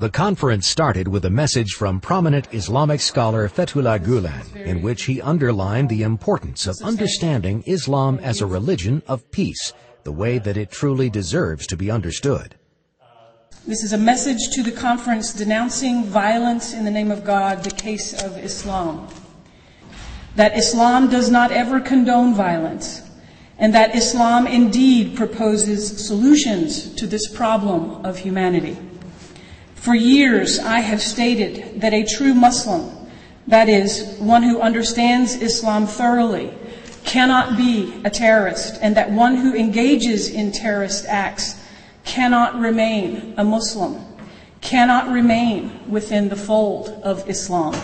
The conference started with a message from prominent Islamic scholar Fethullah Gulen, in which he underlined the importance of understanding Islam as a religion of peace, the way that it truly deserves to be understood. This is a message to the conference denouncing violence in the name of God, the case of Islam. That Islam does not ever condone violence, and that Islam indeed proposes solutions to this problem of humanity. For years, I have stated that a true Muslim, that is, one who understands Islam thoroughly, cannot be a terrorist, and that one who engages in terrorist acts cannot remain a Muslim, cannot remain within the fold of Islam.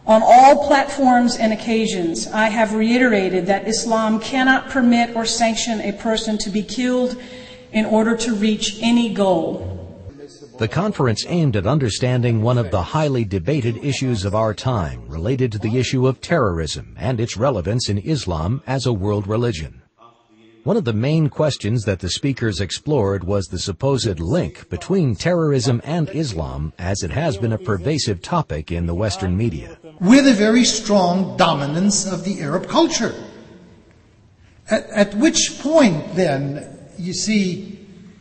On all platforms and occasions, I have reiterated that Islam cannot permit or sanction a person to be killed in order to reach any goal. The conference aimed at understanding one of the highly debated issues of our time related to the issue of terrorism and its relevance in Islam as a world religion. One of the main questions that the speakers explored was the supposed link between terrorism and Islam, as it has been a pervasive topic in the Western media. With a very strong dominance of the Arab culture. At which point then, you see,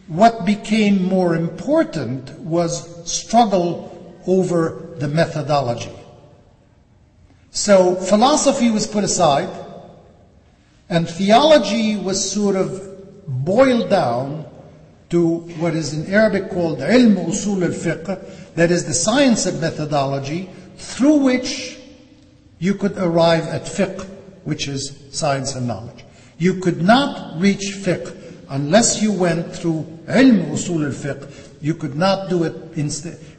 what became more important was struggle over the methodology. So philosophy was put aside, and theology was sort of boiled down to what is in Arabic called ilm usul al-fiqh, that is the science of methodology, through which you could arrive at fiqh, which is science and knowledge. You could not reach fiqh unless you went through ilm usul al-fiqh. You could not do it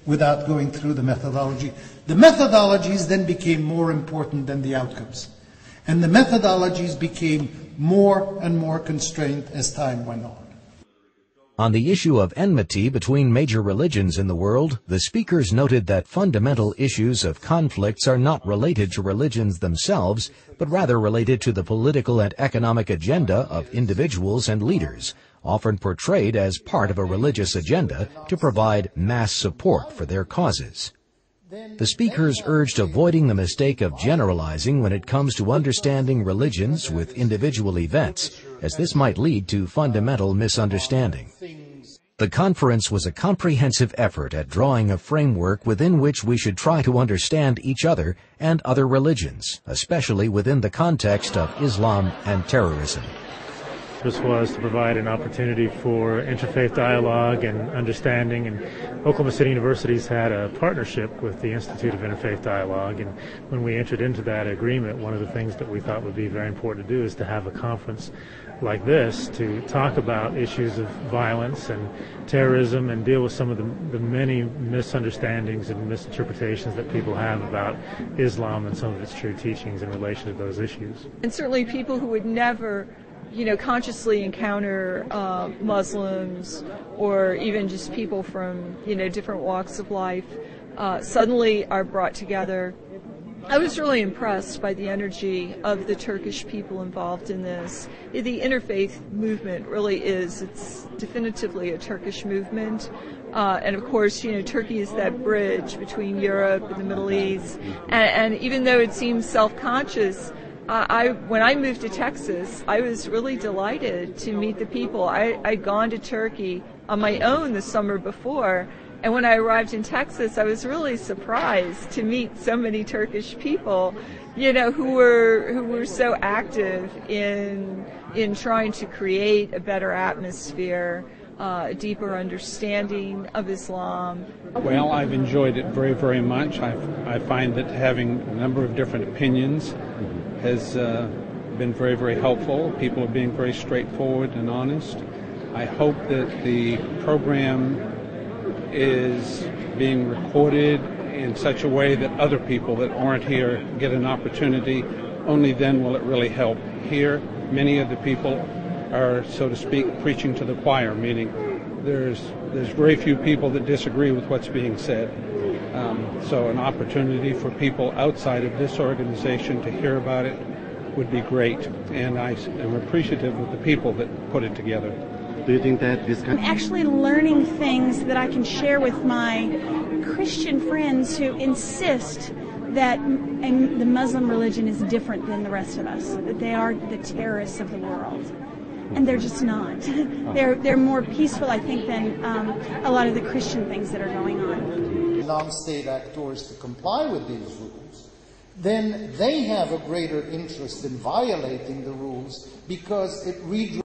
without going through the methodology. The methodologies then became more important than the outcomes. And the methodologies became more and more constrained as time went on. On the issue of enmity between major religions in the world, the speakers noted that fundamental issues of conflicts are not related to religions themselves, but rather related to the political and economic agenda of individuals and leaders, often portrayed as part of a religious agenda to provide mass support for their causes. The speakers urged avoiding the mistake of generalizing when it comes to understanding religions with individual events, as this might lead to fundamental misunderstanding. The conference was a comprehensive effort at drawing a framework within which we should try to understand each other and other religions, especially within the context of Islam and terrorism. This was to provide an opportunity for interfaith dialogue and understanding, and Oklahoma City University's had a partnership with the Institute of Interfaith Dialogue, and when we entered into that agreement, one of the things that we thought would be very important to do is to have a conference like this to talk about issues of violence and terrorism and deal with some of the many misunderstandings and misinterpretations that people have about Islam and some of its true teachings in relation to those issues. And certainly people who would never consciously encounter Muslims or even just people from, different walks of life suddenly are brought together. I was really impressed by the energy of the Turkish people involved in this. The interfaith movement really it's definitively a Turkish movement. And of course, Turkey is that bridge between Europe and the Middle East. And even though it seems self-conscious, when I moved to Texas, I was really delighted to meet the people. I'd gone to Turkey on my own the summer before, and when I arrived in Texas, I was really surprised to meet so many Turkish people, who were so active in trying to create a better atmosphere, a deeper understanding of Islam. Well, I've enjoyed it very, very much. I find that having a number of different opinions has been very, very helpful. People are being very straightforward and honest. I hope that the program is being recorded in such a way that other people that aren't here get an opportunity. Only then will it really help. Here, many of the people are, so to speak, preaching to the choir, meaning there's very few people that disagree with what's being said. So an opportunity for people outside of this organization to hear about it would be great, and I am appreciative of the people that put it together. Do you think that this I'm actually learning things that I can share with my Christian friends who insist that the Muslim religion is different than the rest of us, that they are the terrorists of the world. And they're just not. They're more peaceful, I think, than a lot of the Christian things that are going on. Non-state actors to comply with these rules, then they have a greater interest in violating the rules because it redraws